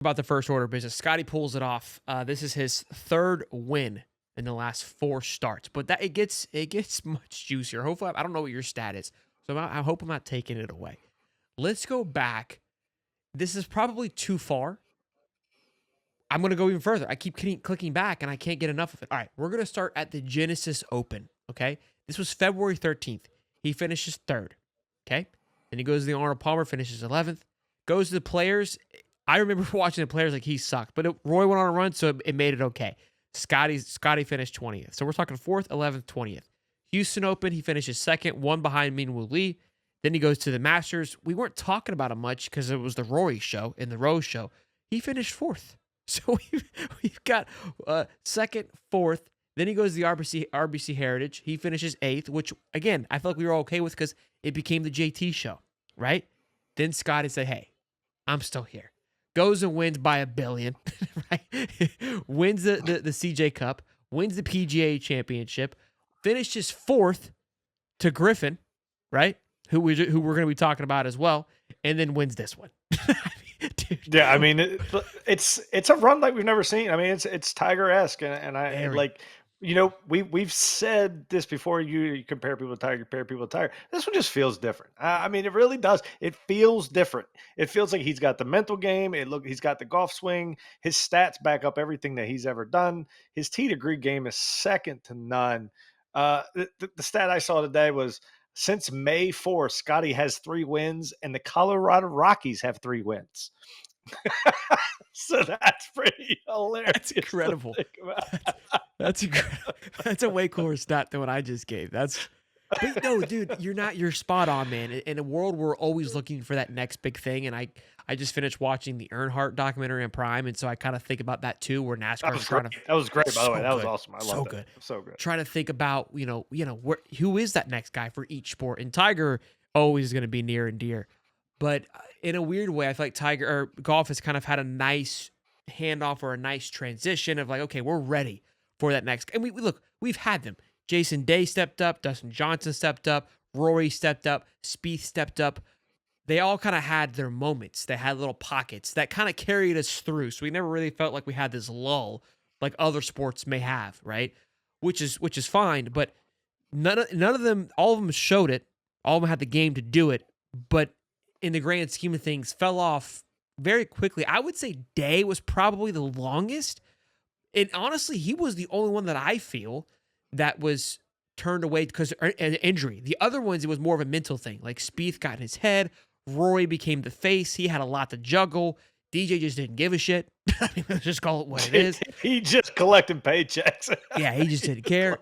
about the first order of business. Scottie pulls it off. This is his third win in the last 4 starts, but that it gets much juicier. Hopefully, I don't know what your stat is, so I hope I'm not taking it away. Let's go back. This is probably too far. I'm going to go even further. I keep clicking back and I can't get enough of it. All right, we're going to start at the Genesis Open, okay? This was February 13th. He finishes third, okay? Then he goes to the Arnold Palmer, finishes 11th. Goes to the Players. I remember watching the Players like he sucked, but Roy went on a run, so it made it okay. Scottie finished 20th. So we're talking 4th, 11th, 20th. Houston Open, he finishes second, one behind Minwoo Lee. Then he goes to the Masters. We weren't talking about him much because it was the Rory show and the Rose show. He finished 4th. So we've got second, fourth. Then he goes to the RBC Heritage. He finishes 8th, which, again, I felt like we were okay with because it became the JT show, right? Then Scottie said, hey, I'm still here. Goes and wins by $1 billion, right? Wins the CJ Cup, wins the PGA Championship, finishes 4th to Griffin, right? Who we're going to be talking about as well, and then wins this one. Dude. Yeah, I mean, it's a run like we've never seen. I mean, it's Tiger-esque, and I Very. like, we've said this before. You compare people to Tiger, compare people to Tiger. This one just feels different. I mean, it really does. It feels different. It feels like he's got the mental game. He's got the golf swing. His stats back up everything that he's ever done. His tee to green game is second to none. The stat I saw today was, since May 4th, Scottie has 3 wins, and the Colorado Rockies have 3 wins. So that's pretty hilarious. That's incredible. That's incredible. That's a way cooler stat than what I just gave. But no, dude, you're spot on, man. In a world where we're always looking for that next big thing, and I just finished watching the Earnhardt documentary on Prime, and so I kind of think about that too, where NASCAR is trying to. That was great, by the way. That was Good. awesome. I love that. So good. Trying to think about who is that next guy for each sport, and Tiger always is going to be near and dear, but in a weird way, I feel like Tiger or golf has kind of had a nice handoff or a nice transition of like, okay, we're ready for that next. And we've had them. Jason Day stepped up, Dustin Johnson stepped up, Rory stepped up, Spieth stepped up. They all kind of had their moments. They had little pockets that kind of carried us through. So we never really felt like we had this lull like other sports may have, right? Which is fine, but none of them, all of them showed it. All of them had the game to do it, but in the grand scheme of things, fell off very quickly. I would say Day was probably the longest. And honestly, he was the only one that I feel that was turned away because of an injury. The other ones, it was more of a mental thing. Like Spieth got in his head. Rory became the face. He had a lot to juggle. DJ just didn't give a shit. I mean, let's just call it what it is. He just collected paychecks. Yeah, he just didn't care.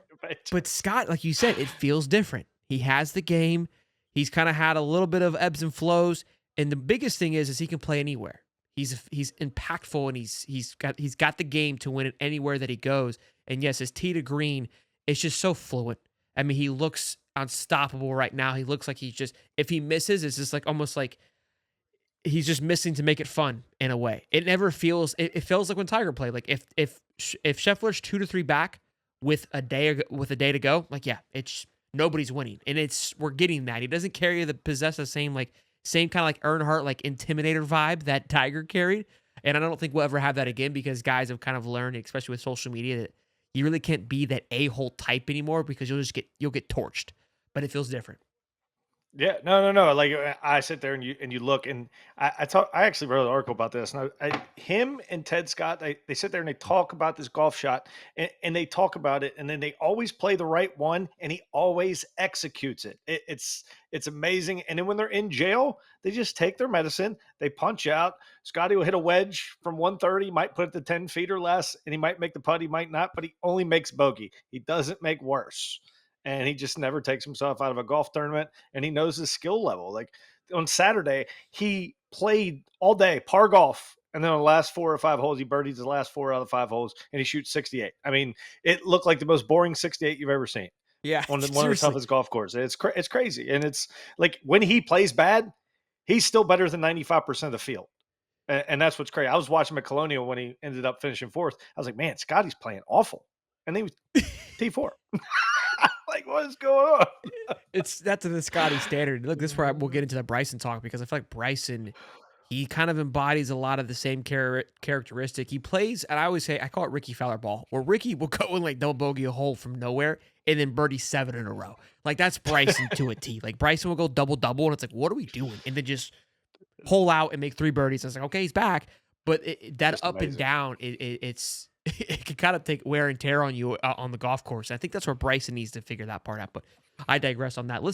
But Scott, like you said, it feels different. He has the game. He's kind of had a little bit of ebbs and flows. And the biggest thing is he can play anywhere. He's impactful, and he's got the game to win it anywhere that he goes. And yes, his tee to green is just so fluent. I mean, he looks unstoppable right now. He looks like if he misses, it's just like almost like he's just missing to make it fun in a way. It never feels. It feels like when Tiger played. Like if Scheffler's 2 to 3 back with a day to go, like yeah, it's nobody's winning, and we're getting that. He doesn't possess the same kind of like Earnhardt, like intimidator vibe that Tiger carried. And I don't think we'll ever have that again because guys have kind of learned, especially with social media, that you really can't be that a-hole type anymore because you'll get torched. But it feels different. Yeah, no. Like I sit there and you look, and I actually wrote an article about this, and him and Ted Scott, they sit there and they talk about this golf shot, and they talk about it, and then they always play the right one, and he always executes it. It's amazing. And then when they're in jail, they just take their medicine, they punch out. Scotty will hit a wedge from 130, might put it to 10 feet or less, and he might make the putt, he might not, but he only makes bogey. He doesn't make worse. And he just never takes himself out of a golf tournament, and he knows his skill level. Like on Saturday, he played all day, par golf, and then on the last 4 or 5 holes, he birdies the last 4 out of the 5 holes, and he shoots 68. I mean, it looked like the most boring 68 you've ever seen. Yeah, one of the toughest golf courses. It's crazy, and it's like when he plays bad, he's still better than 95% of the field. And that's what's crazy. I was watching him at Colonial when he ended up finishing 4th. I was like, man, Scotty's playing awful, and he was T4. Like, what is going on? That's the Scotty standard. Look, this is where we'll get into the Bryson talk because I feel like Bryson, He kind of embodies a lot of the same characteristic. He plays, and I always say, I call it Ricky Fowler ball, where Ricky will go and like double bogey a hole from nowhere and then birdie 7 in a row. Like that's Bryson to a T. Like Bryson will go double double, and it's like, what are we doing? And then just hole out and make 3 birdies. And it's like, okay, he's back. But that Just up and amazing. down, it's it can kind of take wear and tear on you on the golf course. I think that's where Bryson needs to figure that part out. But I digress on that. Listen.